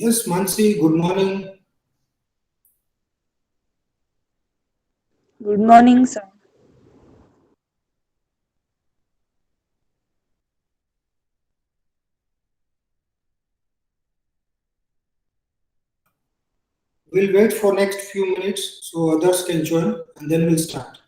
Yes, Mansi, good morning. Good morning, sir. We'll wait for next few minutes so others can join and then we'll start.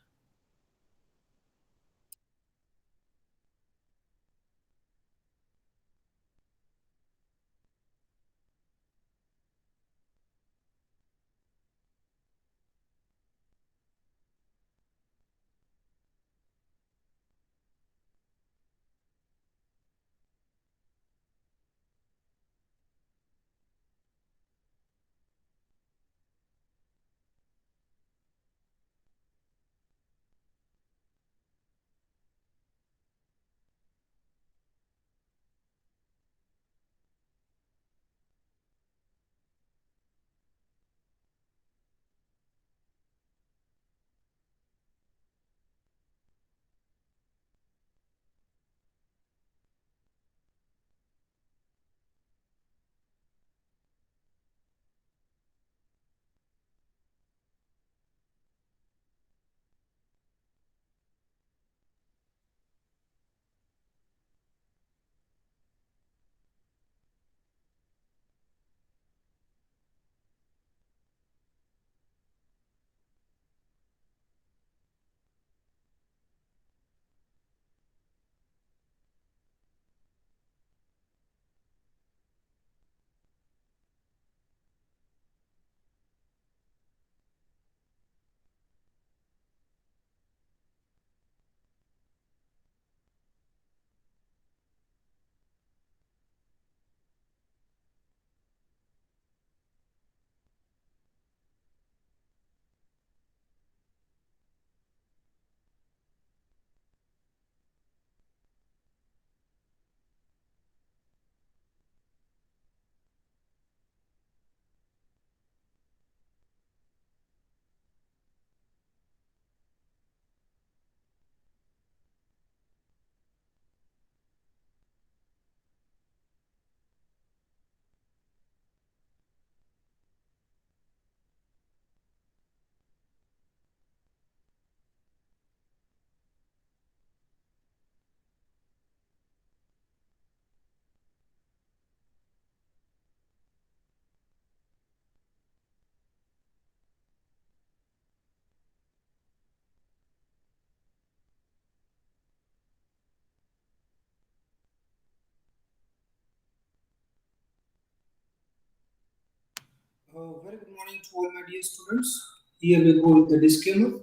Very good morning to all my dear students. Here we go with the disclaimer.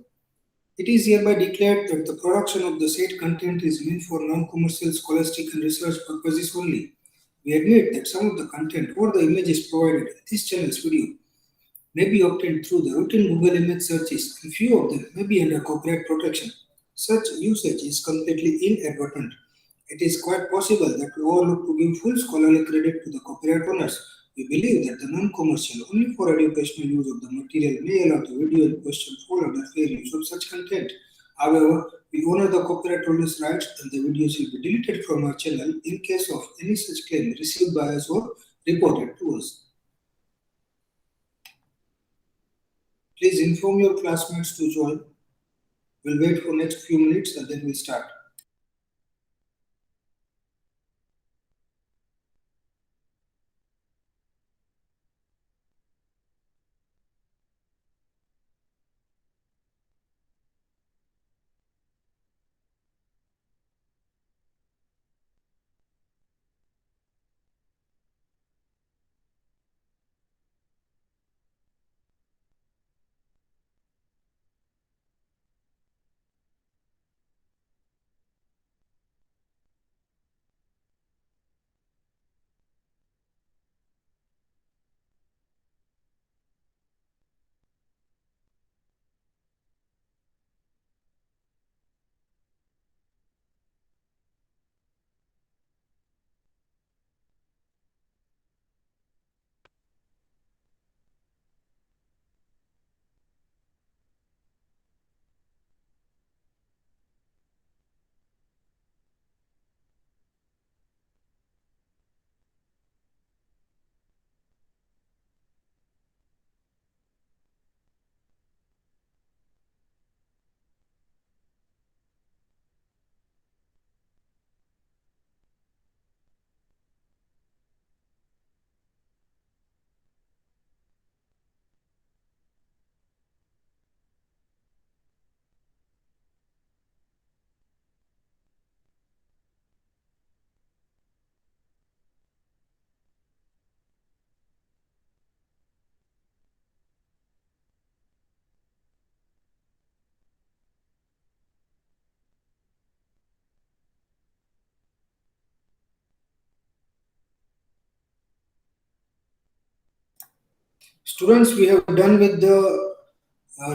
It is hereby declared that the production of the said content is meant for non-commercial, scholastic, and research purposes only. We admit that some of the content or the images provided in this channel's video may be obtained through the routine Google image searches, and few of them may be under copyright protection. Such usage is completely inadvertent. It is quite possible that we overlook to give full scholarly credit to the copyright owners. We believe that the non-commercial, only for educational use of the material may allow the video in question fall under fair use of such content. However, we honor the copyright holders' rights and the videos will be deleted from our channel in case of any such claim received by us or reported to us. Please inform your classmates to join. We'll wait for next few minutes and then we'll start. Students, we have done with the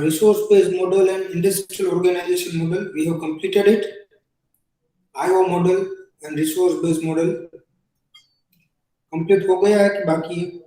resource-based model and industrial organization model. We have completed it. IO model and resource-based model complete हो गया है कि बाकी है?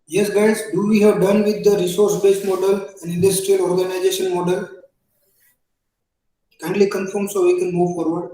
Yes, guys, do we have done with the resource-based model and industrial organization model? Kindly confirm so we can move forward.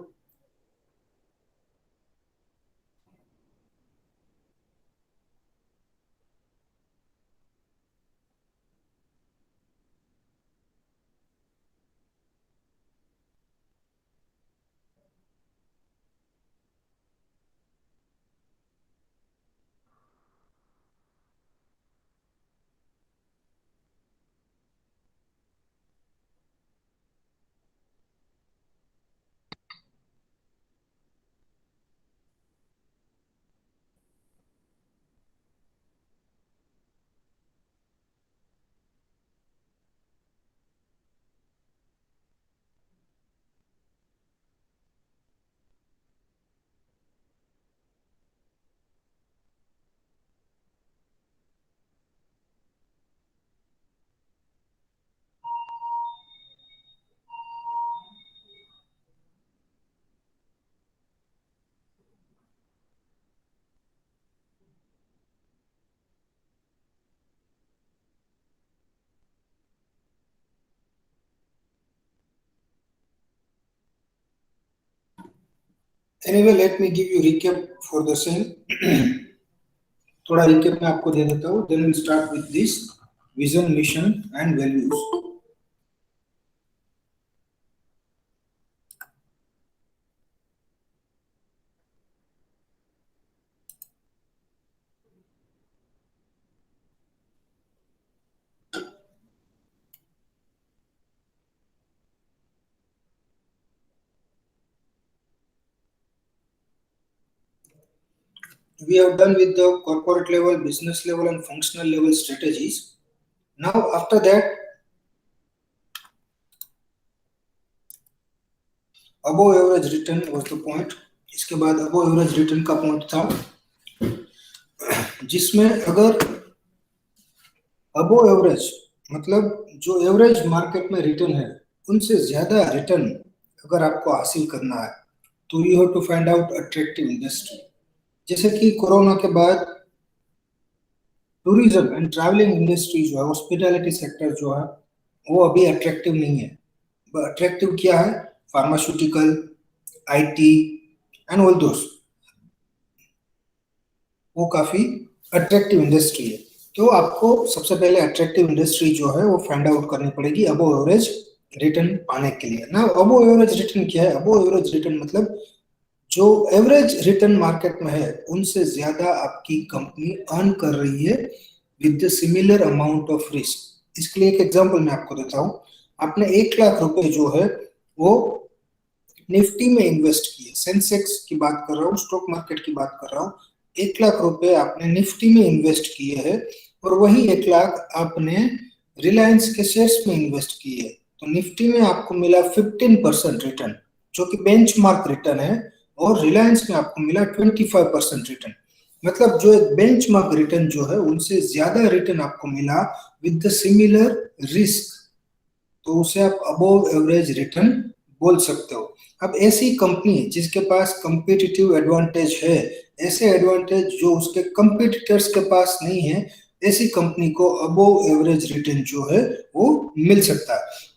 Anyway, let me give you recap for the same. थोड़ा recap मैं आपको दे देता हूँ. Then we'll start with this vision, mission, and values. We have done with the corporate level, business level, and functional level strategies. Now, after that, above average return was the point. इसके बाद above average return का point था, जिसमें अगर above average मतलब जो average market में return है उनसे ज्यादा रिटर्न अगर आपको हासिल करना है तो you have to find out attractive industry. जैसे कि कोरोना के बाद टूरिज्म एंड ट्रैवलिंग इंडस्ट्री जो है, हॉस्पिटैलिटी सेक्टर जो है, वो अभी अट्रैक्टिव नहीं है. अट्रैक्टिव क्या है? फार्मास्यूटिकल, आईटी एंड ऑल दोस, वो काफी अट्रैक्टिव इंडस्ट्री है. तो आपको सबसे पहले अट्रैक्टिव इंडस्ट्री जो है वो फाइंड आउट करनी पड़ेगी अबव एवरेज रिटर्न पाने के लिए. ना अबव एवरेज रिटर्न क्या है? अबव एवरेज रिटर्न मतलब जो एवरेज रिटर्न मार्केट में है उनसे ज्यादा आपकी कंपनी अर्न कर रही है with the similar amount of risk. इसके लिए एक एग्जांपल मैं आपको देता हूं. आपने 1 लाख रुपए जो है वो निफ्टी में इन्वेस्ट किए, सेंसेक्स की बात कर रहा हूँ, स्टॉक मार्केट की बात कर रहा हूँ. 1 लाख रुपए आपने निफ्टी में इन्वेस्ट किए हैं और वही 1 लाख आपने रिलायंस के शेयर्स में इन्वेस्ट किए हैं. तो निफ्टी में आपको मिला 15% रिटर्न जो कि बेंचमार्क रिटर्न है, और रिलायंस में आपको मिला 25% रिटर्न. मतलब जो एक बेंचमार्क रिटर्न जो है उनसे ज्यादा रिटर्न आपको मिला विद द सिमिलर रिस्क, तो उसे आप अबव एवरेज रिटर्न बोल सकते हो. अब ऐसी कंपनी जिसके पास कंपटीटिव एडवांटेज है, ऐसे एडवांटेज जो उसके कंपटीटर्स के पास नहीं है, ऐसी कंपनी को अबोव एवरेज रिटर्न जो है वो मिल सकता है।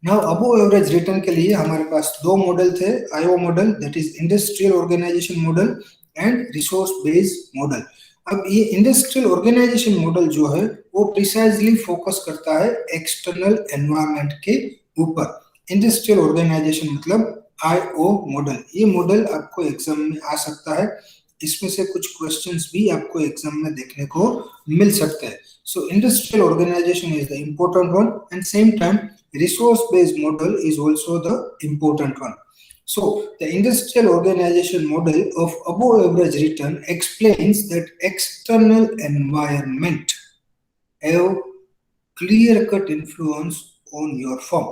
नाउ अबोव एवरेज रिटर्न के लिए हमारे पास दो मॉडल थे, IO model that is industrial organisation model and resource based model. अब ये इंडस्ट्रियल ऑर्गेनाइजेशन मॉडल जो है वो प्रिसाइजली फोकस करता है एक्सटर्नल एनवायरनमेंट के ऊपर। इंडस्ट्रियल ऑर्गेनाइजेशन मतलब आईओ मॉडल, ये मॉडल आपको एग्जाम में आ सकता है, इसमें से कुछ क्वेश्चंस भी आपको एग्जाम में देखने को मिल सकते हैं। So industrial organisation is the important one and same time resource based model is also the important one. So the industrial organization model of above average return explains that external environment have clear cut influence on your firm.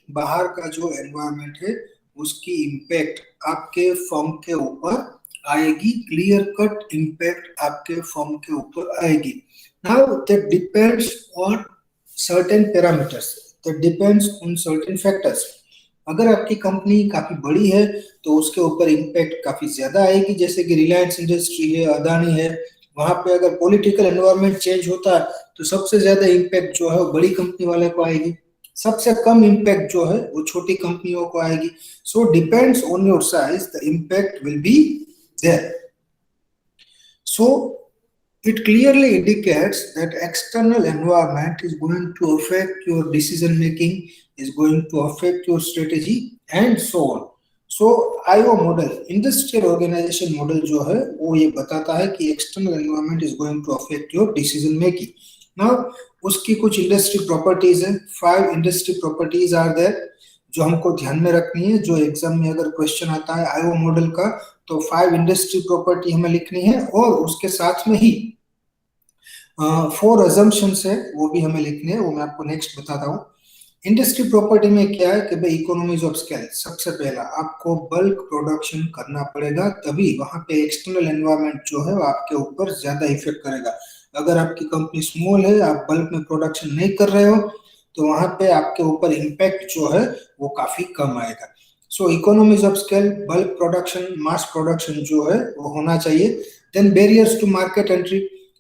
बाहर का जो environment है उसकी impact आपके firm के ऊपर आएगी, clear cut impact आपके फर्म के ऊपर आएगी। Now that depends on certain parameters, that depends on certain factors. अगर आपकी कंपनी काफी बड़ी है तो उसके ऊपर इम्पैक्ट काफी ज्यादा आएगी, जैसे कि रिलायंस इंडस्ट्री है, अदानी है, वहां पे अगर पॉलिटिकल एनवायरनमेंट चेंज होता है तो सबसे ज्यादा इम्पैक्ट जो है वो बड़ी कंपनी वाले को आएगी, सबसे कम इम्पैक्ट जो है वो छोटी कंपनियों को आएगी। So depends on your size, the impact will be there. So it clearly indicates that external environment is going to affect your decision making, is going to affect your strategy and so on. So IO model, industrial organization model जो है वो ये बताता है कि external environment is going to affect your decision making. Now उसकी कुछ industry properties है, 5 industry properties are there जो हमको ध्यान में रखनी है। जो एग्जाम में अगर क्वेश्चन आता है आईओ मॉडल का तो 5 इंडस्ट्री प्रॉपर्टी हमें लिखनी है और उसके साथ में ही 4 अजम्पशंस है वो भी हमें लिखने हैं, वो मैं आपको नेक्स्ट बताता हूँ। इंडस्ट्री प्रॉपर्टी में क्या है कि भाई इकोनॉमीज ऑफ स्केल, सबसे पहला आपको बल्क प्रोडक्शन करना पड़ेगा, तभी वहां पे एक्सटर्नल एनवायरनमेंट जो है वो आपके ऊपर ज्यादा इफेक्ट करेगा। अगर आपकी कंपनी स्मॉल है, आप बल्क में प्रोडक्शन नहीं कर रहे हो तो वहां पे आपके ऊपर इम्पैक्ट जो है वो काफी कम आएगा। So economies of scale, bulk production, mass production जो है वो होना चाहिए। Then barriers to market entry,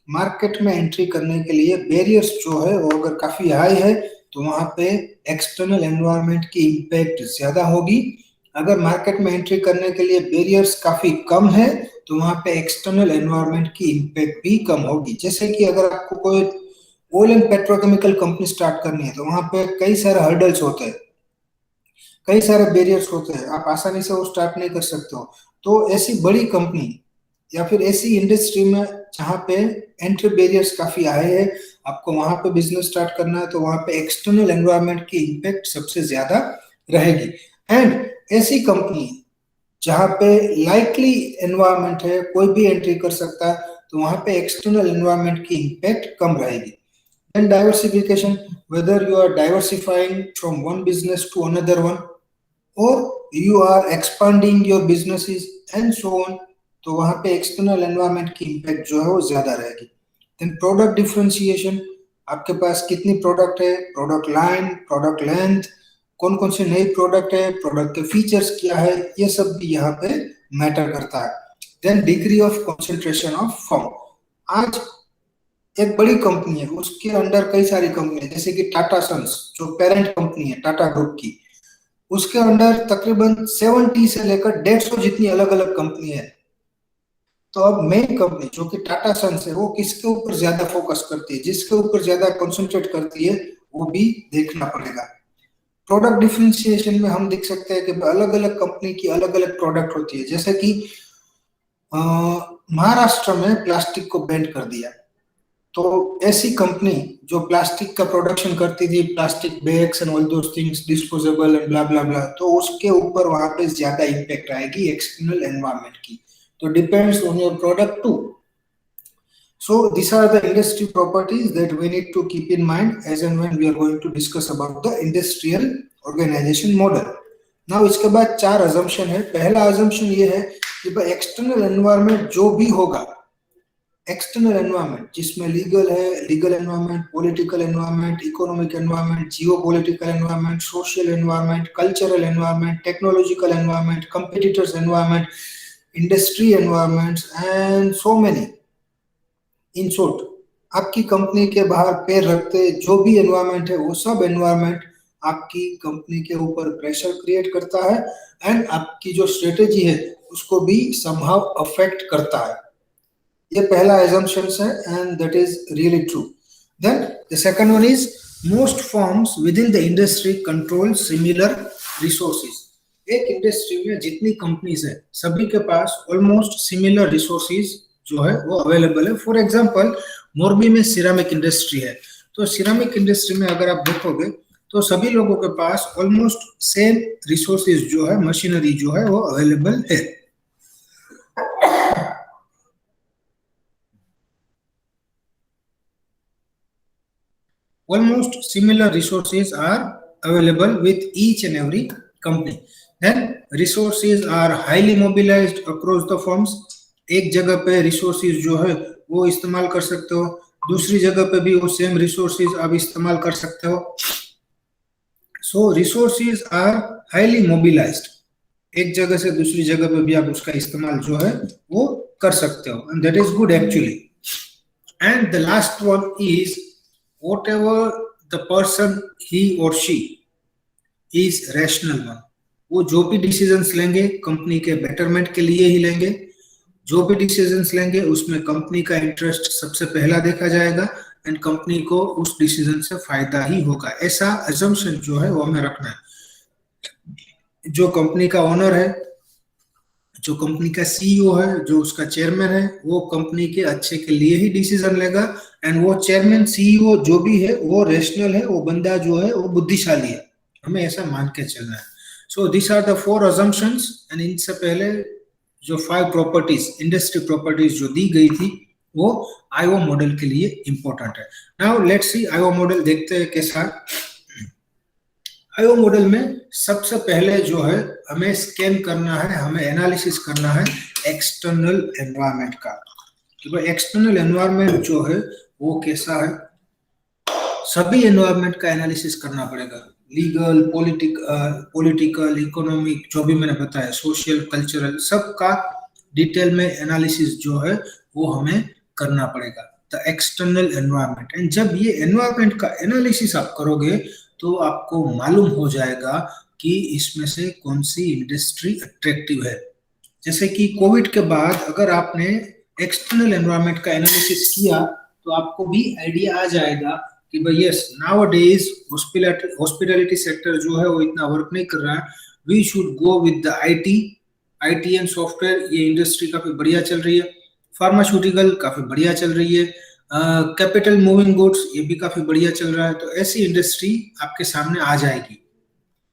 market में एंट्री करने के लिए बैरियर्स जो है वो अगर काफी हाई है तो वहां पे एक्सटर्नल एनवायरनमेंट की इम्पैक्ट ज्यादा होगी। अगर मार्केट में एंट्री करने के लिए बैरियर्स काफी कम है तो वहां पे एक्सटर्नल एनवायरनमेंट की इम्पैक्ट भी कम होगी। जैसे कि अगर आपको कोई oil and petrochemical company start करनी है तो वहां पे कई सारे हर्डल्स होते हैं, कई सारे बैरियर्स होते हैं, आप आसानी से वो स्टार्ट नहीं कर सकते हो। तो ऐसी बड़ी कंपनी या फिर ऐसी इंडस्ट्री में जहाँ पे एंट्री बैरियर्स काफी हाई है, आपको वहां पे बिजनेस स्टार्ट करना है तो वहां पे एक्सटर्नल एनवायरनमेंट की इम्पैक्ट सबसे ज्यादा रहेगी। एंड ऐसी कंपनी जहाँ पे लाइकली एनवायरनमेंट है, कोई भी एंट्री कर सकता है तो वहां पे एक्सटर्नल एनवायरनमेंट की इम्पैक्ट कम रहेगी। Then diversification, whether you are diversifying from one business to another one or you are expanding your businesses and so on, तो वहां पे एक्सटर्नल एनवायरनमेंट की इम्पैक्ट जो है वो ज्यादा रहेगी। देन प्रोडक्ट डिफरेंशिएशन, आपके पास कितनी प्रोडक्ट है, प्रोडक्ट लाइन, प्रोडक्ट लेंथ, कौन कौन से नए प्रोडक्ट है, प्रोडक्ट के फीचर्स क्या है, ये सब भी यहाँ पे मैटर करता है। Then degree of concentration of firm, आज एक बड़ी कंपनी है उसके अंडर कई सारी कंपनी है, जैसे कि टाटा सन्स जो पेरेंट कंपनी है टाटा ग्रुप की, उसके अंडर तकरीबन 70 से लेकर 150 जितनी अलग अलग कंपनी है। तो अब मेन कंपनी जो कि टाटा सन्स है वो किसके ऊपर ज्यादा फोकस करती है, जिसके ऊपर ज्यादा कंसंट्रेट करती है, वो भी देखना पड़ेगा। प्रोडक्ट डिफरेंशिएशन में हम देख सकते हैं कि अलग अलग कंपनी की अलग अलग प्रोडक्ट होती है। जैसे कि महाराष्ट्र में प्लास्टिक को बैन कर दिया, तो ऐसी कंपनी जो प्लास्टिक का प्रोडक्शन करती थी, plastic bags and all those things, disposable and blah blah blah, तो उसके ऊपर वहां पे ज्यादा इंपैक्ट आएगी एक्सटर्नल एनवायरनमेंट की। तो depends on your product too. So these are the industry properties that we need to keep in mind as and when we are going to discuss about the industrial organization model. Now इसके बाद 4 assumption है। पहला assumption ये है कि भाई external environment जो भी होगा एक्सटर्नल एनवायरनमेंट जिसमें लीगल है, legal environment, political environment, economic environment, geopolitical environment, social environment, cultural environment, technological environment, competitors environment, industry environments and so many. In short, आपकी कंपनी के बाहर पैर रखते जो भी एनवायरनमेंट है वो सब एनवायरनमेंट आपकी कंपनी के ऊपर प्रेशर क्रिएट करता है एंड आपकी जो स्ट्रेटेजी है उसको भी समहाउ अफेक्ट करता है। ये पहला assumptions है and that is really true. Then the second one is most firms within the industry control similar resources. एक इंडस्ट्री में जितनी कंपनीज है सभी के पास ऑलमोस्ट सिमिलर रिसोर्सेज जो है वो अवेलेबल है। फॉर एग्जांपल मोरबी में सिरामिक इंडस्ट्री है, तो सिरामिक इंडस्ट्री में अगर आप देखोगे तो सभी लोगों के पास ऑलमोस्ट सेम रिसोर्सेज जो है, मशीनरी जो है वो अवेलेबल है। Almost similar resources are available with each and every company. Then resources are highly mobilized across the firms. एक जगह पे resources जो है वो इस्तेमाल कर सकते हो, दूसरी जगह पे भी वो same resources आप इस्तेमाल कर सकते हो। So resources are highly mobilized. एक जगह से दूसरी जगह पे भी आप उसका इस्तेमाल जो है वो कर सकते हो, and that is good actually. And the last one is whatever the person he or she is rational one, वो जो भी डिसीजंस लेंगे कंपनी के बेटरमेंट के लिए ही लेंगे। जो भी डिसीजंस लेंगे उसमें कंपनी का इंटरेस्ट सबसे पहला देखा जाएगा एंड कंपनी को उस डिसीजन से फायदा ही होगा, ऐसा अजम्पशन जो है वो हमें रखना है। जो कंपनी का ओनर है, जो कंपनी का सीईओ है, जो उसका चेयरमैन है, वो कंपनी के अच्छे के लिए ही डिसीजन लेगा एंड वो चेयरमैन सीईओ जो भी है वो रेशनल है, वो बंदा जो है वो बुद्धिशाली है, हमें ऐसा मान के चलना है। So this are the 4 assumptions and इनसे पहले जो 5 प्रॉपर्टीज, इंडस्ट्री प्रॉपर्टीज जो दी गई थी वो आईओ मॉडल के लिए इंपॉर्टेंट है। Now let's see IO model देखते हैं कैसा। आईओ मॉडल में सबसे पहले जो है हमें स्कैन करना है, हमें एनालिसिस करना है एक्सटर्नल एनवायरनमेंट का, कि भाई एक्सटर्नल एनवायरनमेंट जो है वो कैसा है। सभी एनवायरनमेंट का एनालिसिस करना पड़ेगा, लीगल, पॉलिटिकल, इकोनॉमिक, जो भी मैंने बताया, सोशल, कल्चरल, सबका डिटेल में एनालिसिस जो है वो हमें करना पड़ेगा, द एक्सटर्नल एनवायरनमेंट। एंड जब ये एनवायरनमेंट का एनालिसिस आप करोगे तो आपको मालूम हो जाएगा कि इसमें से कौन सी इंडस्ट्री अट्रैक्टिव है। जैसे कि कोविड के बाद अगर आपने एक्सटर्नल एनवायरनमेंट का एनालिसिस किया तो आपको भी आइडिया आ जाएगा कि भाई यस, नाउअडेज हॉस्पिटैलिटी सेक्टर जो है वो इतना वर्क नहीं कर रहा है, we should go with the IT and software, ये इंडस्ट्री काफी बढ़िया चल रही है। फार्मास्यूटिकल काफी बढ़िया चल रही है, कैपिटल मूविंग गुड्स ये भी काफी बढ़िया चल रहा है। तो ऐसी इंडस्ट्री आपके सामने आ जाएगी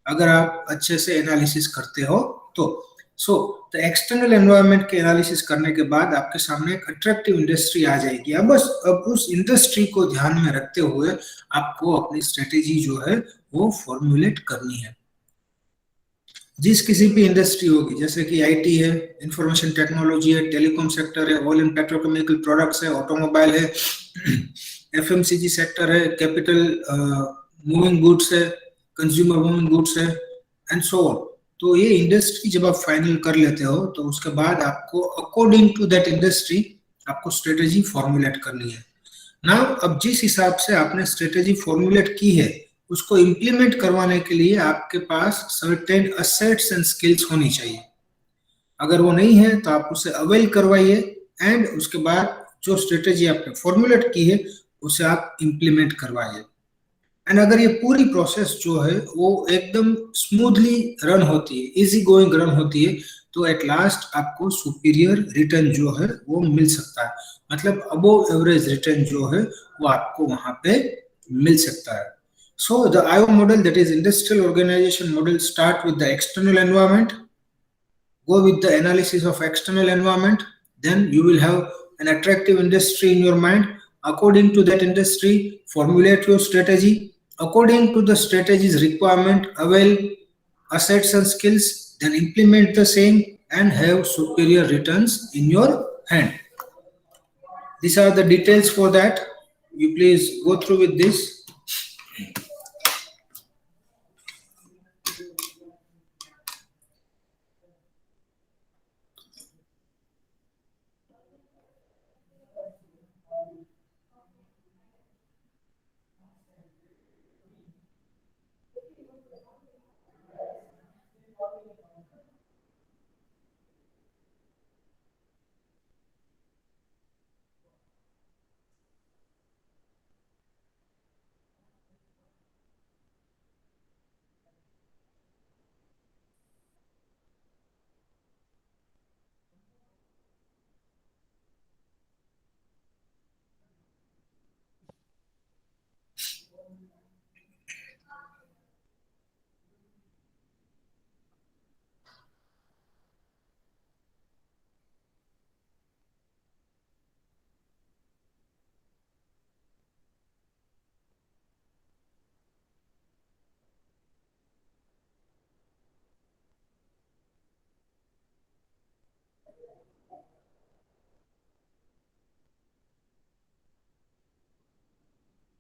अगर आप अच्छे से एनालिसिस करते हो तो। सो द एक्सटर्नल एनवायरनमेंट के एनालिसिस करने के बाद आपके सामने एक अट्रैक्टिव इंडस्ट्री आ जाएगी। अब उस इंडस्ट्री को ध्यान में रखते हुए आपको अपनी स्ट्रेटेजी जो है वो फॉर्मुलेट करनी है। जिस किसी भी इंडस्ट्री होगी, जैसे कि आईटी है, इंफॉर्मेशन टेक्नोलॉजी है, टेलीकॉम सेक्टर है, ऑयल एंड पेट्रोकेमिकल प्रोडक्ट्स है, ऑटोमोबाइल है, एफएमसीजी सेक्टर है, कैपिटल मूविंग गुड्स है, कंज्यूमर मूविंग गुड्स है एंड सो ऑन। तो ये इंडस्ट्री जब आप फाइनल कर लेते हो तो उसके बाद आपको अकॉर्डिंग टू दैट इंडस्ट्री आपको स्ट्रेटेजी फॉर्मुलेट करनी है। नाउ अब जिस हिसाब से आपने स्ट्रेटेजी फॉर्मुलेट की है उसको इम्प्लीमेंट करवाने के लिए आपके पास सर्टेन असेट्स एंड स्किल्स होनी चाहिए। अगर वो नहीं है तो आप उसे अवेल करवाइए एंड उसके बाद जो स्ट्रेटेजी आपने फॉर्मुलेट की है उसे आप इम्प्लीमेंट करवाइए। एंड अगर ये पूरी प्रोसेस जो है वो एकदम स्मूथली रन होती है, इजी गोइंग रन होती है, तो एट लास्ट आपको सुपीरियर रिटर्न जो है वो मिल सकता है, मतलब अबोव एवरेज रिटर्न जो है वो आपको वहां पे मिल सकता है। So the IO model, that is industrial organization model, start with the external environment, go with the analysis of external environment, then you will have an attractive industry in your mind. According to that industry, formulate your strategy. According to the strategy's requirement, avail assets and skills, then implement the same and have superior returns in your hand. These are the details for that. You please go through with this.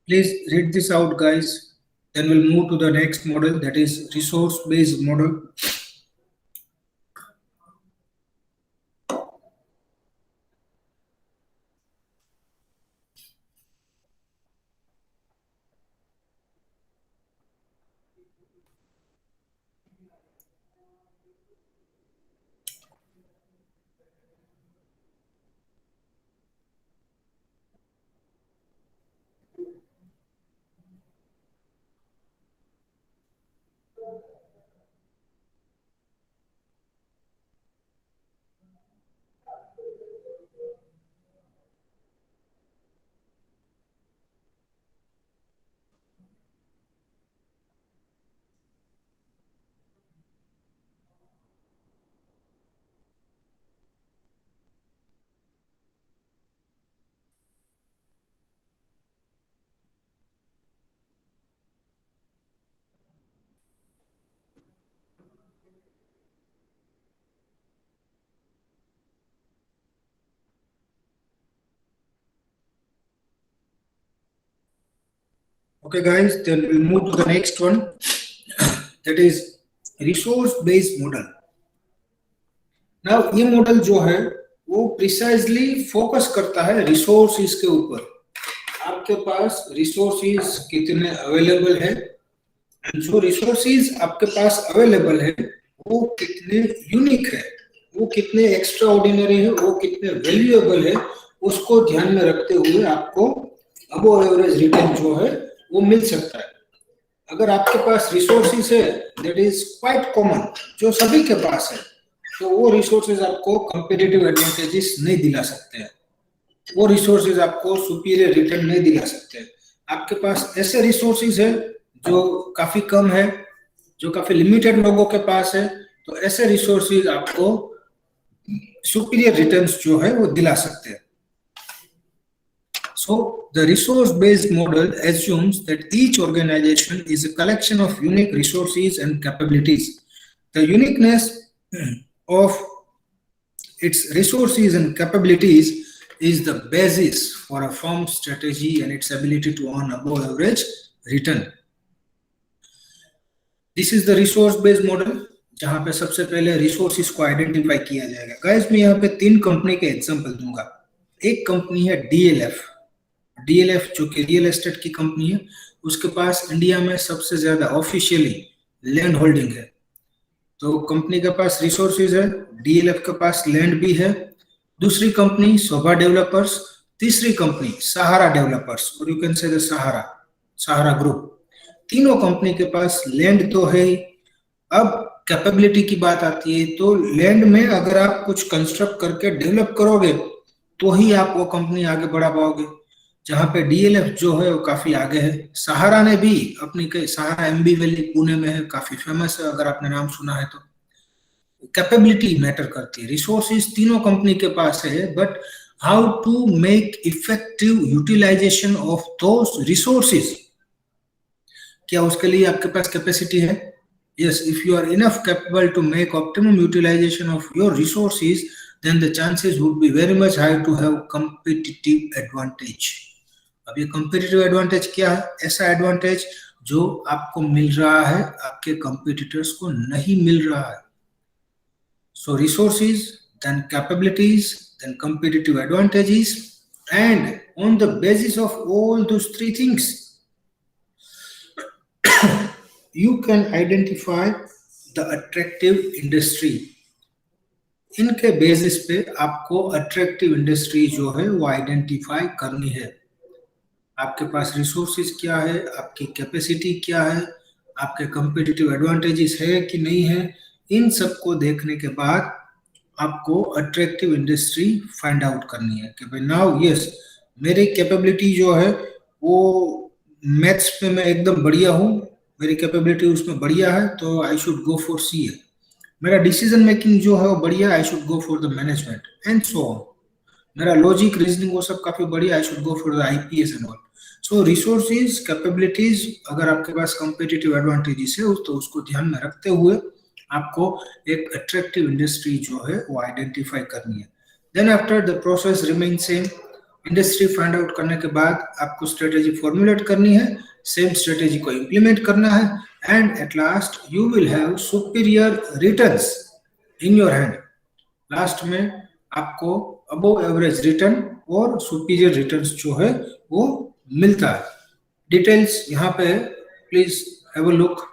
Please read this out, guys. Then we'll move to the next model, that is resource-based model. Okay, guys, then we'll move to the next one, that is resource-based model. Now, ये model जो है वो precisely focus करता है resources के ऊपर. आपके पास resources कितने अवेलेबल है, जो रिसोर्सेज आपके पास अवेलेबल है वो कितने यूनिक है, वो कितने एक्स्ट्रा ऑर्डिनरी है, वो कितने वैल्यूएबल है, उसको ध्यान में रखते हुए आपको अबव एवरेज रिटर्न जो है वो मिल सकता है. अगर आपके पास रिसोर्सेज है दैट इज क्वाइट कॉमन, जो सभी के पास है, तो वो रिसोर्सेज आपको कंपेटिटिव एडवांटेजेस नहीं दिला सकते हैं, वो रिसोर्सेज आपको सुपीरियर रिटर्न नहीं दिला सकते हैं. आपके पास ऐसे रिसोर्सेज है जो काफी कम है, जो काफी लिमिटेड लोगों के पास है, तो ऐसे रिसोर्सेज आपको सुपीरियर रिटर्न्स जो है वो दिला सकते हैं. So the resource-based model assumes that each organization is a collection of unique resources and capabilities. The uniqueness of its resources and capabilities is the basis for a firm's strategy and its ability to earn above average return. This is the resource-based model, जहां पे सबसे पहले resources को identify किया जाएगा. Guys, मैं यहाँ पे 3 कंपनी के एग्जांपल दूंगा. एक कंपनी है डीएलएफ जो कि रियल एस्टेट की कंपनी है. उसके पास इंडिया में सबसे ज्यादा ऑफिशियली लैंड होल्डिंग है, तो कंपनी के पास रिसोर्सेज है, डीएलएफ के पास लैंड भी है. दूसरी कंपनी शोभा डेवलपर्स, तीसरी कंपनी सहारा डेवलपर्स, और you can say the Sahara group. तीनों कंपनी के पास लैंड तो है. अब कैपेबिलिटी की बात आती है, तो लैंड में अगर आप कुछ कंस्ट्रक्ट करके डेवलप करोगे तो ही आप वो कंपनी आगे बढ़ा पाओगे, जहां पे डीएलएफ जो है वो काफी आगे है. सहारा ने भी अपनी सहारा एमबी वैली पुणे में है, काफी फेमस है, अगर आपने नाम सुना है तो. कैपेबिलिटी मैटर करती है. रिसोर्सेज तीनों कंपनी के पास है, but how to make effective utilisation of those resources, क्या उसके लिए आपके पास कैपेसिटी है? Yes, if you are enough capable to make optimum utilization of your resources, then the chances would be very much high to have competitive advantage. अब ये competitive advantage क्या है? ऐसा advantage जो आपको मिल रहा है, आपके competitors को नहीं मिल रहा है. So resources, then capabilities, then competitive advantages, and on the basis of all those three things, you can identify the attractive industry. इनके बेसिस पे आपको अट्रैक्टिव इंडस्ट्री जो है वो आइडेंटिफाई करनी है. आपके पास रिसोर्सेज क्या है, आपकी कैपेसिटी क्या है, आपके कंपटीटिव एडवांटेजेस है कि नहीं है, इन सबको देखने के बाद आपको अट्रैक्टिव इंडस्ट्री फाइंड आउट करनी है कि भाई नाउ यस, मेरी कैपेबिलिटी जो है वो मैथ्स पे मैं एकदम बढ़िया हूँ, मेरी कैपेबिलिटी उसमें बढ़िया है, तो I should go for CA. मेरा डिसीजन मेकिंग जो है वो बढ़िया, I should go for the management and so on. मेरा लॉजिक रीजनिंग वो सब काफी बढ़िया, I should go for the IPS and all. So resources, capabilities, अगर आपके पास कॉम्पिटिटिव एडवांटेजेस है तो उसको ध्यान में रखते हुए आपको एक अट्रैक्टिव इंडस्ट्री जो है वो आइडेंटिफाई करनी है. Then after the process remain same. Industry find out करने के बाद आपको स्ट्रेटेजी फॉर्मुलेट करनी है, सेम स्ट्रेटेजी को इंप्लीमेंट करना है, and at last you will have superior returns in your hand. Last में आपको above average रिटर्न और सुपीरियर रिटर्न्स जो है वो मिलता है. डिटेल्स यहाँ पे please have a look.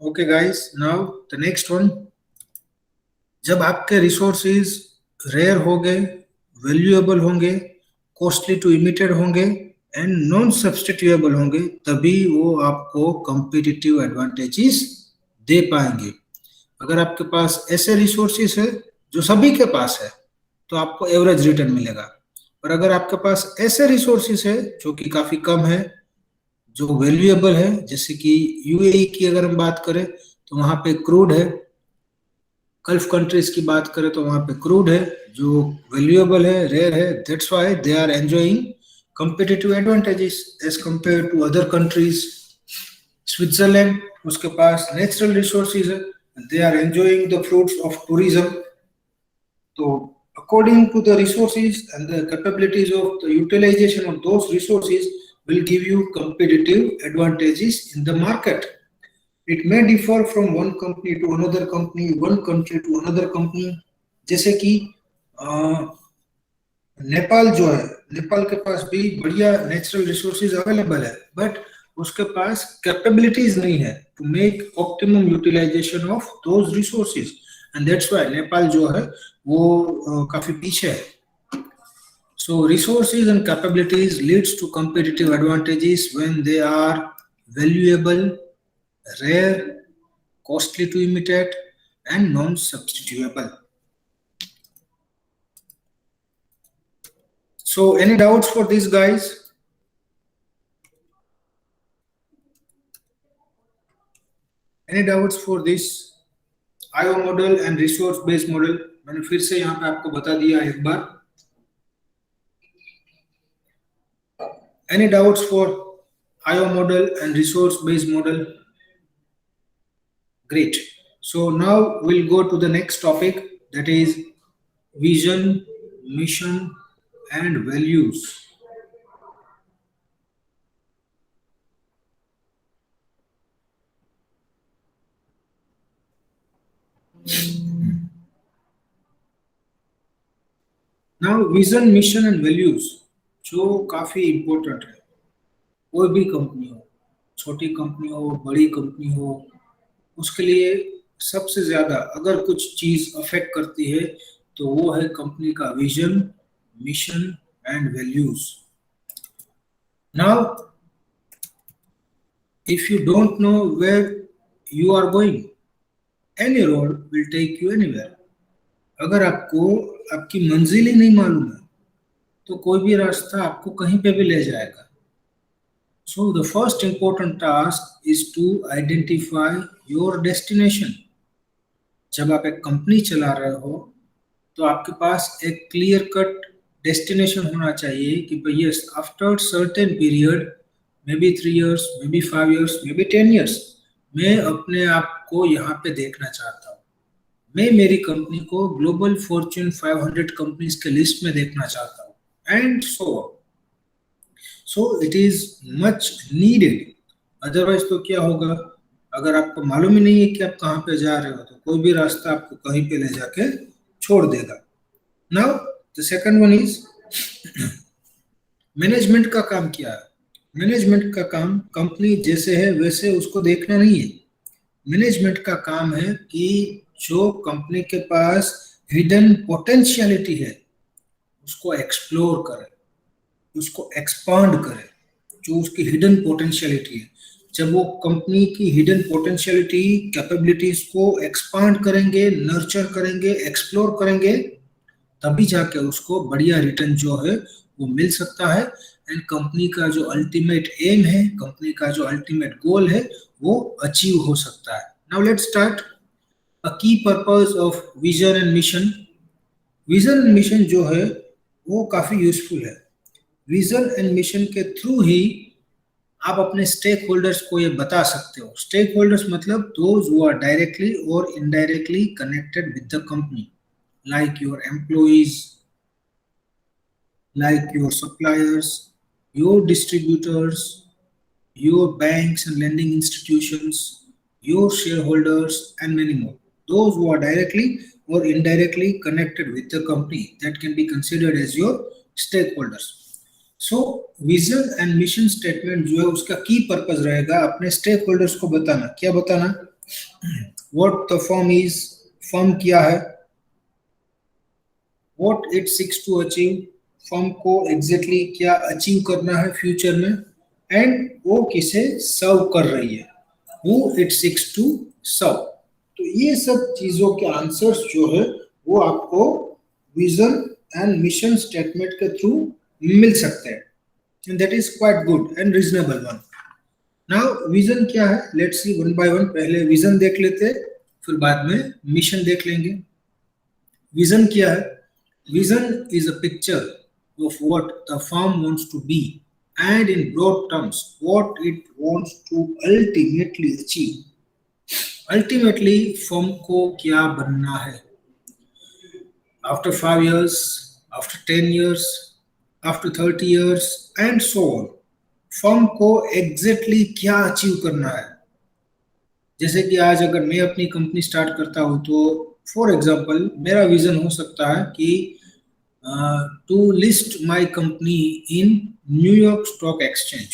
Okay guys, now the next one. जब आपके रिसोर्सेज रेयर होंगे, वैल्यूएबल होंगे, कॉस्टली टू इमिटेड होंगे एंड नॉन सब्स्टिट्यूएबल होंगे, तभी वो आपको कॉम्पिटिटिव एडवांटेजेस दे पाएंगे. अगर आपके पास ऐसे रिसोर्सेज है जो सभी के पास है तो आपको एवरेज रिटर्न मिलेगा. और अगर आपके पास ऐसे रिसोर्सेज है जो कि काफी कम है, जो वैल्यूएबल है, जैसे कि यूएई की अगर हम बात करें तो वहां पे क्रूड है, गल्फ कंट्रीज की बात करें तो वहां पे क्रूड है जो वैल्यूएबल है, रेयर है. That's why they are enjoying competitive advantages as compare to other countries. Switzerland, उसके पास नेचुरल रिसोर्सेज है, they are enjoying the fruits of tourism. So according to the resources and the capabilities of the utilization of those resources will give you competitive advantages in the market. It may differ from one company to another company, one country to another company. जैसे कि नेपाल जो है, नेपाल के पास भी बढ़िया natural resources available है, but उसके पास कैपेबिलिटीज नहीं है to make optimum utilisation of those resources, and that's why Nepal जो है वो काफी पीछे है. So resources and capabilities leads to competitive advantages when they are valuable, rare, costly to imitate, and non-substitutable. So any doubts for these guys? Any doubts for this IO model and resource based model? मैंने फिर से यहाँ पे आपको बता दिया एक बार. Any doubts for IO model and resource based model? Great. So now we'll go to the next topic, that is vision, mission, and values. Now vision, mission, and values जो काफी important है. कोई भी कंपनी हो, छोटी company हो, बड़ी company हो, उसके लिए सबसे ज्यादा अगर कुछ चीज अफेक्ट करती है तो वो है कंपनी का vision, mission and values. Now if you don't know where you are going, any road will take you anywhere. अगर आपको आपकी मंजिल ही नहीं मालूम है तो कोई भी रास्ता आपको कहीं पे भी ले जाएगा. So the first important task is to identify your destination. जब आप एक कंपनी चला रहे हो तो आपके पास एक क्लियर कट डेस्टिनेशन होना चाहिए कि भाई yes, after certain period, may be 3 years, may be 5 years, may be 10 years, मैं अपने आप को यहाँ पे देखना चाहता हूँ. मैं मेरी कंपनी को ग्लोबल फॉर्च्यून 500 कंपनीज के लिस्ट में देखना चाहता हूँ, and so it is much needed. Otherwise तो क्या होगा, अगर आपको मालूम ही नहीं है कि आप कहाँ पे जा रहे हो तो कोई भी रास्ता आपको कहीं पे ले जाके छोड़ देगा. Now the second one is management का काम क्या है. मैनेजमेंट का काम कंपनी जैसे है वैसे उसको देखना नहीं है. मैनेजमेंट का काम है कि जो कंपनी के पास हिडन पोटेंशियलिटी है उसको एक्सप्लोर करे, उसको एक्सपांड करे. जो उसकी हिडन पोटेंशियलिटी है, जब वो कंपनी की हिडन पोटेंशियलिटी कैपेबिलिटीज को एक्सपांड करेंगे, नर्चर करेंगे, एक्सप्लोर करेंगे, तभी जाके उसको बढ़िया रिटर्न जो है वो मिल सकता है. एंड कंपनी का जो अल्टीमेट एम है, कंपनी का जो अल्टीमेट गोल है वो अचीव हो सकता है. Now let's start. Uh key purpose of vision and mission. Vision and mission जो है वो काफी यूजफुल है. विजन एंड मिशन के थ्रू ही आप अपने स्टेक होल्डर्स को ये बता सकते हो. स्टेक होल्डर्स मतलब दोज हु आर डायरेक्टली और indirectly connected with the company, like your employees, like your suppliers, your distributors, your banks and lending institutions, your shareholders, and many more. Those who are directly or indirectly connected with the company, that can be considered as your stakeholders. So vision and mission statement जो है उसका की purpose रहेगा अपने stakeholders को बताना. क्या बताना? What the firm is, firm क्या है, what it seeks to achieve, firm को exactly क्या अचीव करना है फ्यूचर में, एंड वो किसे सर्व कर रही है, who it seeks to serve. तो ये सब चीजों के आंसर्स जो है वो आपको विजन एंड मिशन स्टेटमेंट के थ्रू मिल सकते हैं, and that is quite good and reasonable one. Now vision क्या है, let's see one by one. पहले विजन देख लेते, फिर बाद में मिशन देख लेंगे. विजन क्या है? Vision is a picture of what the firm wants to be, and in broad terms, what it wants to ultimately achieve. Ultimately, firm को क्या बनना है? after 5 years, after 10 years, after 30 years and so on. Firm को exactly क्या achieve करना है. जैसे कि आज अगर मैं अपनी कंपनी स्टार्ट करता हूं तो फॉर एग्जांपल मेरा विजन हो सकता है कि to list my company in New York stock exchange.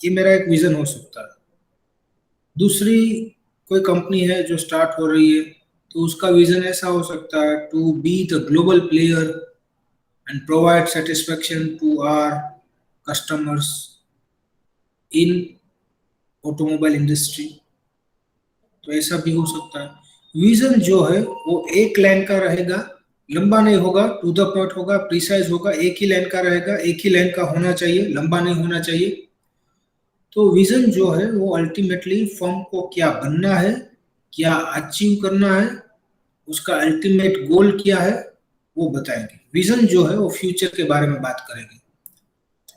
ये मेरा एक विजन हो सकता है. दूसरी कोई कंपनी है जो स्टार्ट हो रही है तो उसका विजन ऐसा हो सकता है to be the global player and provide satisfaction to our customers in automobile industry. तो ऐसा भी हो सकता है. विजन जो है वो एक लाइन का रहेगा, लंबा नहीं होगा, टू द पॉइंट होगा, प्रिसाइज होगा, एक ही लाइन का रहेगा, एक ही लाइन का होना चाहिए, लंबा नहीं होना चाहिए. तो विजन जो है वो अल्टीमेटली फर्म को क्या बनना है, क्या अचीव करना है, उसका अल्टीमेट गोल क्या है वो बताएंगे. विजन जो है वो फ्यूचर के बारे में बात करेंगे.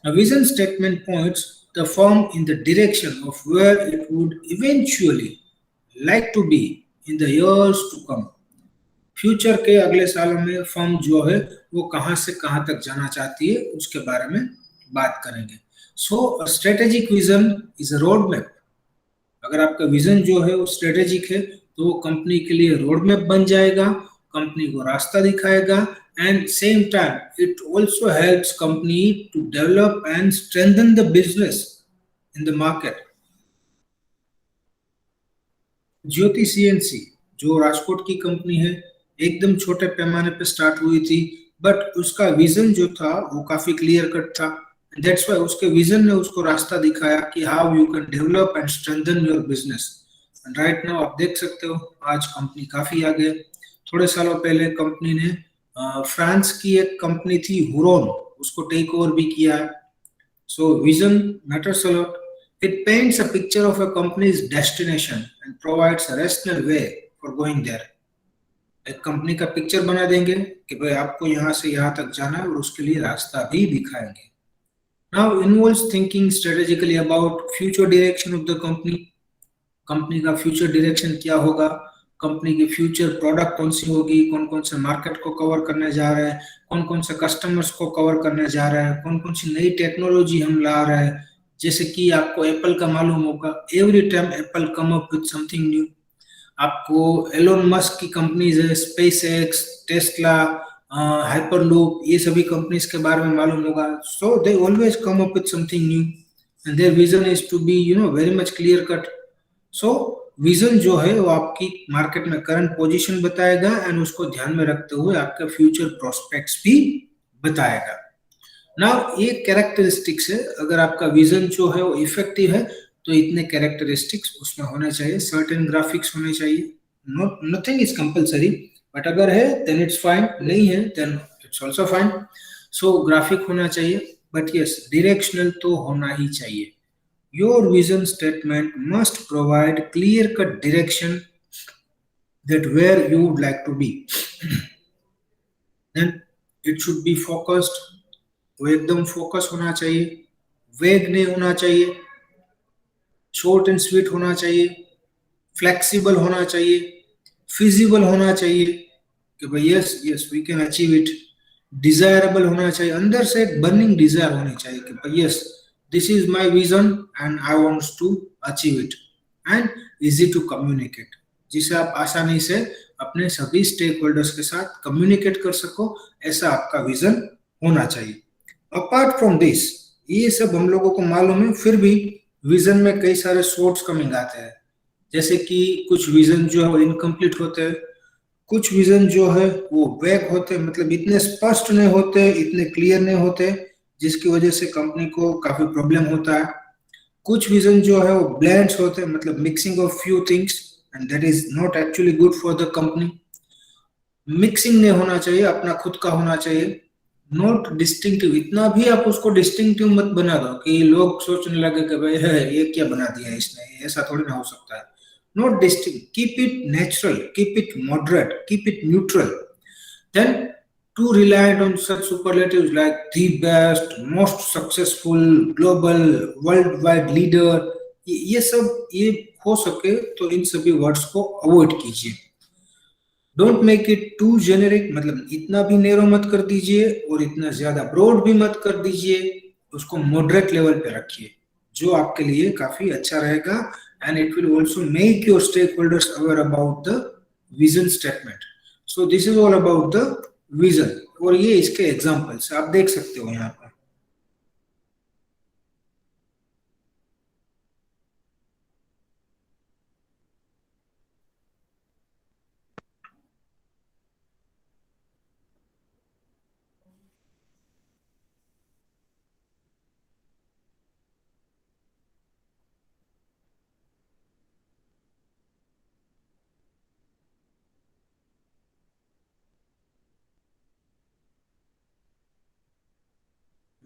A vision statement points the firm in the direction of where it would eventually like to be in the years to come. Future के अगले सालों में फर्म जो है वो कहां से कहां तक जाना चाहती है उसके बारे में बात करेंगे. So strategic vision is a road map. अगर आपका विजन जो है वो स्ट्रेटेजिक है तो वो कंपनी के लिए रोड मैप बन जाएगा, कंपनी को रास्ता दिखाएगा, and same time it also helps company to develop and strengthen the business in the market. Jyoti CNC जो राजकोट की कंपनी है, एकदम छोटे पैमाने पे स्टार्ट हुई थी बट उसका विजन जो था वो काफी क्लियर कट था. दैट्स व्हाई उसके विजन ने उसको रास्ता दिखाया कि how you can develop and strengthen your business. And right now आप देख सकते हो आज कंपनी काफी आगे. थोड़े सालों पहले कंपनी ने फ्रांस की एक कंपनी थी हुरोन, उसको टेक ओवर भी किया. So vision matters a lot. It paints a picture of a company's destination and provides a rational way for going there. एक कंपनी का पिक्चर बना देंगे कि भाई आपको यहाँ से यहाँ तक जाना है और उसके लिए रास्ता भी दिखाएंगे. Now involves thinking strategically about future direction of the company. Company का फ्यूचर डायरेक्शन क्या होगा, कंपनी की फ्यूचर प्रोडक्ट कौन सी होगी, कौन कौन से मार्केट को कवर करने जा रहा है, कौन कौन से कस्टमर्स को कवर करने जा रहा है, कौन कौन सी नई टेक्नोलॉजी हम ला रहे हैं. जैसे कि आपको एप्पल का मालूम होगा, every time Apple come up with something new. आपको एलोन मस्क की कंपनीज है, स्पेस एक्स, टेस्ला, हाइपरलूप, ये सभी कंपनीज के बारे में मालूम होगा. So they always come up with something new and their vision is to be very much clear cut. So vision जो है वो आपकी मार्केट में करंट पोजीशन बताएगा एंड उसको ध्यान में रखते हुए आपका फ्यूचर प्रोस्पेक्ट्स भी बताएगा. नाउ ये कैरेक्टरिस्टिक्स है. अगर आपका विजन जो है वो इफेक्टिव है तो इतने कैरेक्टरिस्टिक्स उसमें होने चाहिए. सर्टेन ग्राफिक्स होने चाहिए. Not nothing is compulsory but अगर है देन इट्स फाइन, नहीं है then it's also fine. So graphic होना चाहिए बट यस डायरेक्शनल तो होना ही चाहिए. Your vision statement must provide clear-cut direction that where you would like to be. Then it should be focused. वो एकदम focus होना चाहिए, वेग नहीं होना चाहिए, शॉर्ट एंड स्वीट होना चाहिए, फ्लेक्सिबल होना चाहिए, फिजिबल होना चाहिए कि भाई yes yes we can achieve it. Desirable होना चाहिए, अंदर से एक बर्निंग डिजायर होनी चाहिए कि भाई yes this is my vision and I want to achieve it. And easy to communicate, जिसे आप आसानी से अपने सभी स्टेक होल्डर्स के साथ कम्युनिकेट कर सको, ऐसा आपका विजन होना चाहिए. अपार्ट फ्रॉम दिस, ये सब हम लोगों को मालूम है, फिर भी विजन में कई सारे शॉर्ट्स कमिंग आते हैं. जैसे कि कुछ विजन जो है वो इनकम्प्लीट होते हैं, कुछ विजन जो है वो वेग होते हैं, मतलब इतने स्पष्ट नहीं होते, इतने क्लियर नहीं होते, जिसकी वजह से कंपनी को काफी प्रॉब्लम होता है. कुछ विजन जो है वो ब्लेंड्स होते हैं, मतलब mixing of few things and that is not actually good for the company. Mixing नहीं होना चाहिए, अपना खुद का होना चाहिए. नॉट डिस्टिंक्टिव, इतना भी आप उसको डिस्टिंक्टिव मत बना दो कि लोग सोचने लगे कि भाई ये क्या बना दिया इसने, ऐसा थोड़ी ना हो सकता है. Not distinct, keep it natural, keep it moderate, keep it neutral. Then too reliant on such superlatives like the best, most successful, global, worldwide leader, ये सब ये हो सके तो इन सभी वर्ड्स को अवॉइड कीजिए. Don't make it too generic, मतलब इतना भी नेरो मत कर दीजिए और इतना ज्यादा ब्रॉड भी मत कर दीजिए, उसको मॉडरेट लेवल पे रखिए, जो आपके लिए काफी अच्छा रहेगा। And it will also make your stakeholders aware about the vision statement. So this is all about the vision, और ये इसके एग्जांपल्स आप देख सकते हो यहाँ पर।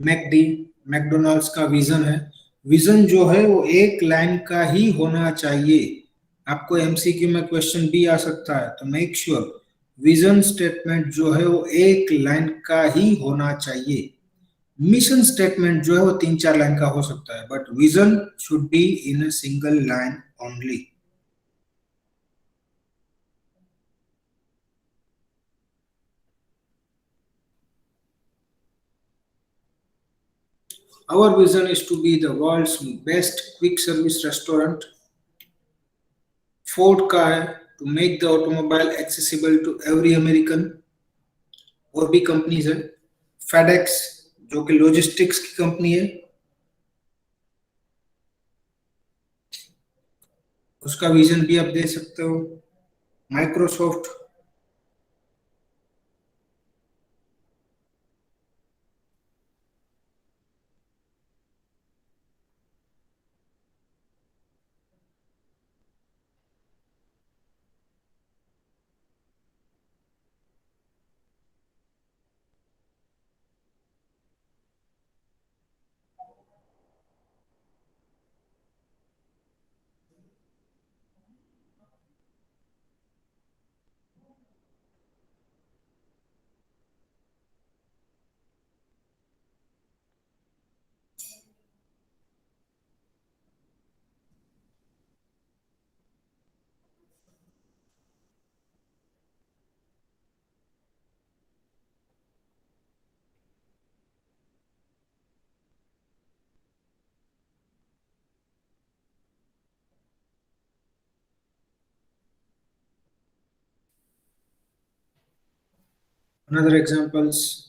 मैकडी, मैकडोनाल्ड्स का विजन है। विजन जो है वो एक लाइन का ही होना चाहिए। आपको एमसीक्यू में क्वेश्चन भी आ सकता है, तो मेक श्योर विजन स्टेटमेंट जो है वो एक लाइन का ही होना चाहिए। मिशन स्टेटमेंट जो है वो 3-4 लाइन का हो सकता है, but vision should be in a single line only. Our vision is to be the world's best quick service restaurant। Ford का है to make the automobile accessible to every American. और भी कंपनीज है, FedEx जो कि logistics की company है, उसका विजन भी आप दे सकते हो। Microsoft, another examples।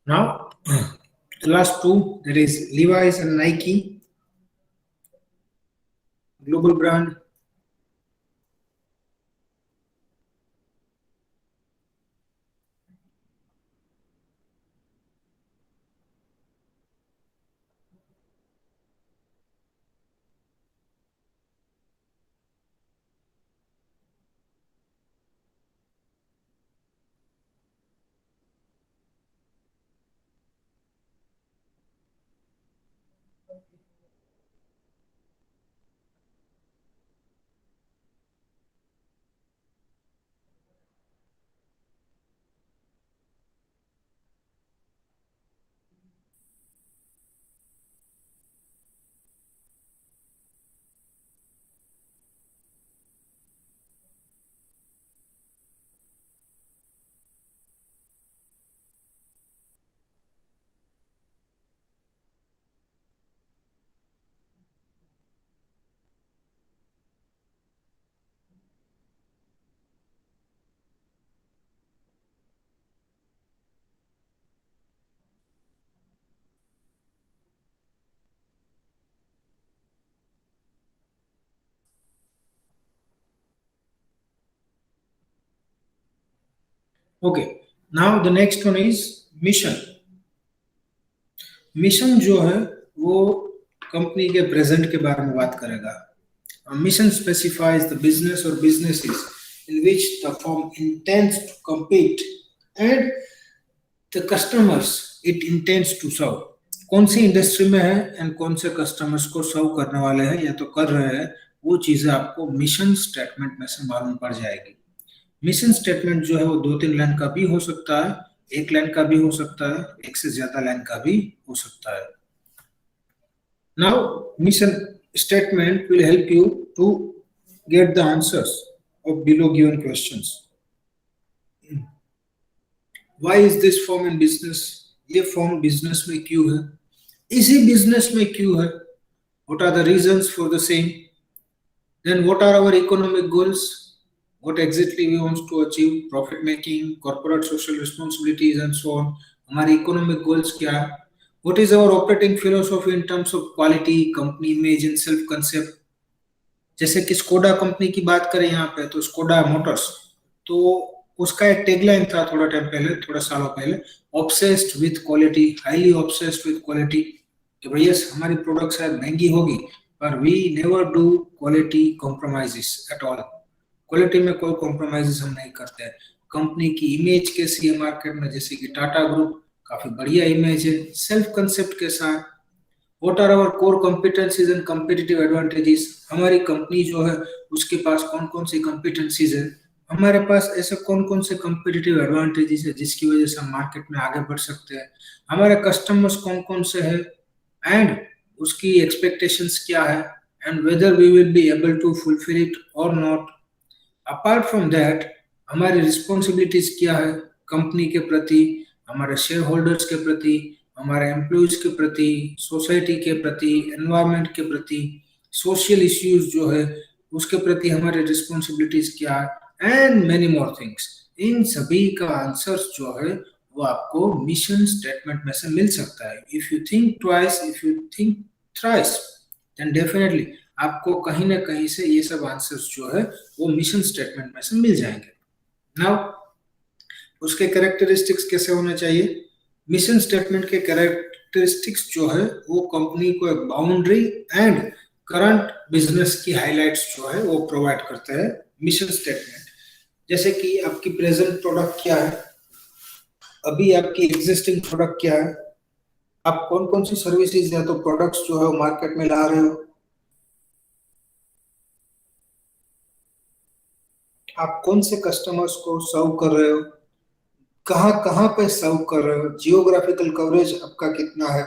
Now, the last two, that is Levi's and Nike, global brand। Okay, now the next one is mission. Mission जो है वो कंपनी के प्रेजेंट के बारे में बात करेगा। A mission specifies the business or businesses in which the firm intends to compete and the customers it intends to serve. कौन सी इंडस्ट्री में है एंड कौन से कस्टमर्स को सर्व करने वाले हैं या तो कर रहे हैं, वो चीजें आपको मिशन स्टेटमेंट में से मालूम पड़ जाएगी। मिशन स्टेटमेंट जो है वो 2-3 लाइन का भी हो सकता है, एक लाइन का भी हो सकता है, एक से ज्यादा लाइन का भी हो सकता है। Now, mission statement will help you to get the answers of below given questions. Why is this firm in business? ये firm business में क्यों है? इसी business में क्यों है? What are the reasons for the same? Then what are our economic goals? What exactly we want to achieve? Profit making, corporate social responsibilities and so on. हमारे economic goals क्या है? What is our operating philosophy in terms of quality, company image and self concept? जैसे कि Skoda company की बात करें यहाँ पे, तो स्कोडा मोटर्स, तो उसका एक टैगलाइन था थोड़ा टाइम पहले, थोड़ा सालों पहले, obsessed with quality, highly obsessed with quality. कि भैया हमारी प्रोडक्ट शायद महंगी होगी पर we never do quality compromises at all. Quality में कोई कॉम्प्रोमाइजेस हम नहीं करते हैं। कंपनी की इमेज कैसी है मार्केट में, जैसे कि टाटा ग्रुप काफी बढ़िया इमेज है, सेल्फ कंसेप्ट के साथ। What are our core competencies and competitive advantages, हमारी कंपनी जो है उसके पास कौन कौन सी कॉम्पिटेंसीज है, हमारे पास ऐसे कौन कौन से कॉम्पिटिटिव एडवांटेजेस है जिसकी वजह से हम मार्केट में आगे बढ़ सकते हैं, हमारे कस्टमर्स कौन कौन से हैं एंड उसकी एक्सपेक्टेशंस क्या है and whether we will be able to fulfil it और नॉट। अपार्ट फ्रॉम दैट हमारी रिस्पॉन्सिबिलिटीज क्या है कंपनी के प्रति, हमारे शेयर होल्डर्स के प्रति, हमारे एम्प्लॉयज के प्रति, सोसाइटी के प्रति, एनवायरनमेंट के प्रति, सोशल इश्यूज जो है उसके प्रति हमारे रिस्पॉन्सिबिलिटीज क्या है एंड मेनी मोर थिंग्स। इन सभी का आंसर्स जो है वो आपको मिशन स्टेटमेंट में से मिल सकता है। If you think twice, if you think thrice, then definitely आपको कहीं ना कहीं से ये सब आंसर्स जो है वो मिशन स्टेटमेंट में से मिल जाएंगे। नाउ उसके कैरेक्टरिस्टिक्स कैसे होने चाहिए? मिशन स्टेटमेंट के कैरेक्टरिस्टिक्स जो है वो कंपनी को एक बाउंड्री एंड करंट बिजनेस की हाइलाइट्स जो है वो प्रोवाइड करते हैं मिशन स्टेटमेंट। जैसे कि आपकी प्रेजेंट प्रोडक्ट क्या है, अभी आपकी एग्जिस्टिंग प्रोडक्ट क्या है, आप कौन कौन सी सर्विसेज या तो प्रोडक्ट्स जो है वो मार्केट में ला रहे हो, आप कौन से कस्टमर्स को सर्व कर रहे हो, कहाँ कहाँ पे सर्व कर रहे हो, जियोग्राफिकल कवरेज आपका कितना है।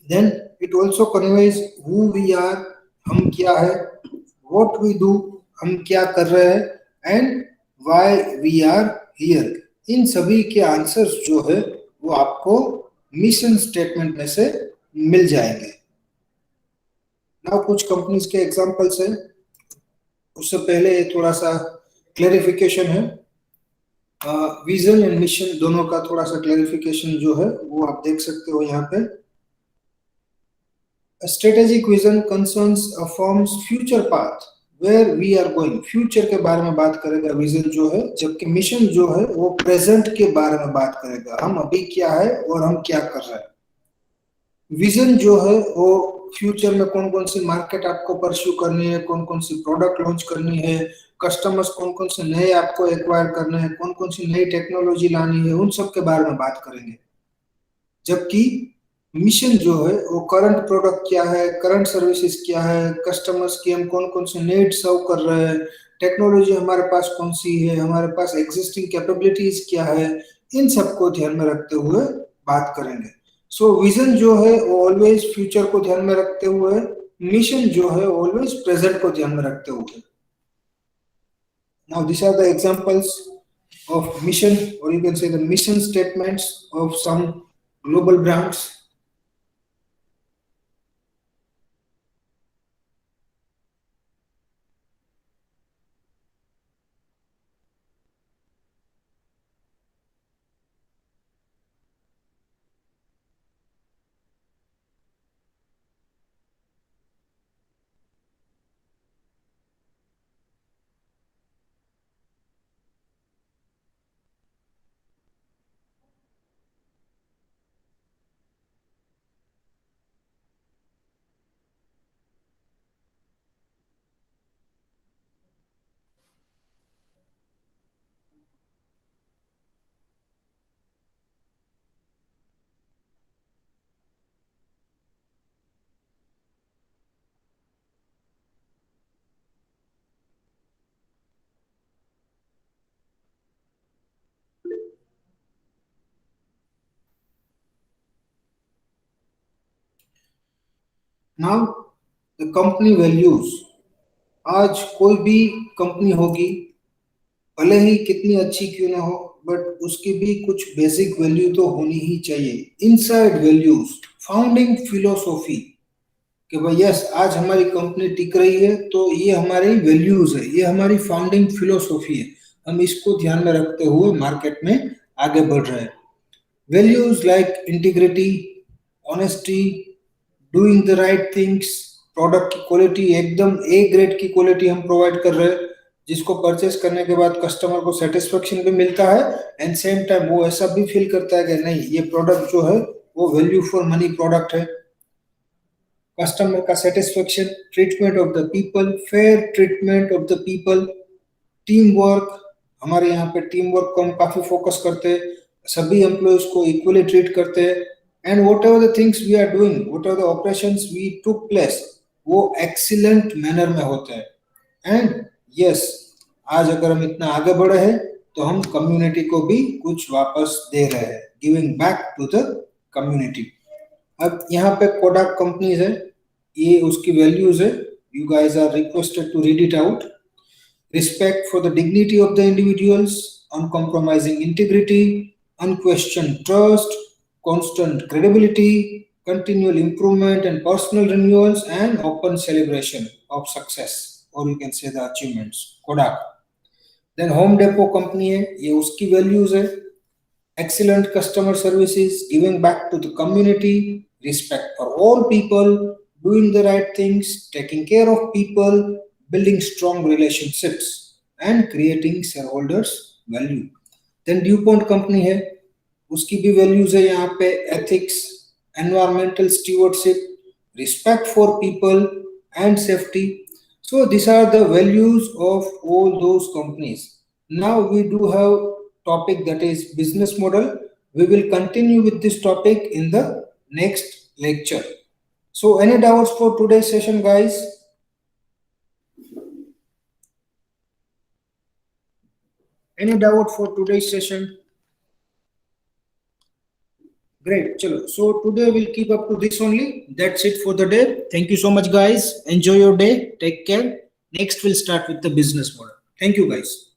Then it also conveys who we are, हम क्या है, व्हाट वी डू, हम क्या कर रहे हैं and why we are here. इन सभी के आंसर्स जो है वो आपको मिशन स्टेटमेंट में से मिल जाएंगे। नाउ कुछ कंपनीज के एग्जांपल्स हैं, उससे पहले थोड़ा सा क्लेरिफिकेशन है। विजन एंड मिशन दोनों का थोड़ा सा क्लेरिफिकेशन जो है वो आप देख सकते हो यहाँ पे। A strategic vision concerns a firm's future path where we are going। Future के बारे में बात करेगा विजन जो है, जबकि मिशन जो है वो प्रेजेंट के बारे में बात करेगा, हम अभी क्या है और हम क्या कर रहे हैं। विजन जो है वो फ्यूचर में कौन कौन सी मार्केट आपको परस्यू करनी है, कौन कौन सी प्रोडक्ट लॉन्च करनी है, कस्टमर्स कौन कौन से नए आपको एक्वायर करने हैं, कौन कौन सी नई टेक्नोलॉजी लानी है, उन सब के बारे में बात करेंगे। जबकि मिशन जो है वो करंट प्रोडक्ट क्या है, करंट सर्विसेज क्या है, कस्टमर्स की हम कौन कौन से नीड सर्व कर रहे हैं, टेक्नोलॉजी हमारे पास कौन सी है, हमारे पास एग्जिस्टिंग कैपेबिलिटीज क्या है, इन सबको ध्यान में रखते हुए बात करेंगे। सो विजन जो है वो ऑलवेज फ्यूचर को ध्यान में रखते हुए, मिशन जो है ऑलवेज प्रेजेंट को ध्यान में रखते हुए। Now these are the examples of mission, or you can say the mission statements of some global brands. Now the company values. आज कोई भी कंपनी होगी, भले ही कितनी अच्छी क्यों ना हो, बट उसकी भी कुछ बेसिक वैल्यू तो होनी ही चाहिए. इनसाइड वैल्यूज, फाउंडिंग फिलोसॉफी, कि भाई यस आज हमारी कंपनी टिक रही है तो ये हमारी वैल्यूज है, ये हमारी फाउंडिंग फिलोसॉफी है, हम इसको ध्यान में रखते हुए मार्केट में आगे बढ़ रहे हैं. Values like integrity, honesty, doing the right things, product की क्वालिटी एकदम ए ग्रेड की क्वालिटी हम प्रोवाइड कर रहे हैं, जिसको परचेस करने के बाद कस्टमर को सेटिस्फेक्शन भी मिलता है एंड सेम टाइम वो ऐसा भी फील करता है कि नहीं ये प्रोडक्ट जो है वो वैल्यू फॉर मनी प्रोडक्ट है. कस्टमर का satisfaction, treatment of the people, fair treatment of the people, team work, हमारे यहाँ पे टीम वर्क को हम काफी फोकस करते हैं, सभी एम्प्लॉयज को इक्वली ट्रीट करते हैं, and whatever the things we are doing, whatever the operations we took place, वो एक्सीलेंट मैनर में होते हैं. एंड यस आज अगर हम इतना आगे बढ़े हैं तो हम कम्युनिटी को भी कुछ वापस दे रहे हैं, giving back to the community. अब यहाँ पे कोडाक कंपनीज है, ये उसकी वैल्यूज है, you guys are requested to read it out. Respect for the dignity of the individuals, uncompromising integrity, unquestioned trust, constant credibility, continual improvement and personal renewals, and open celebration of success, or you can say the achievements. Kodak. Then Home Depot company है, ये उसकी values है, excellent customer services, giving back to the community, respect for all people, doing the right things, taking care of people, building strong relationships, and creating shareholders value. Then DuPont company है, उसकी भी values है यहाँ पे, ethics, environmental stewardship, respect for people, and safety. So these are the values of all those companies. Now we do have topic that is business model. We will continue with this topic in the next lecture. So any doubts for today's session, guys? Any doubt for today's session? Great, chalo. So today we'll keep up to this only. That's it for the day. Thank you so much, guys. Enjoy your day. Take care. Next we'll start with the business model. Thank you, guys.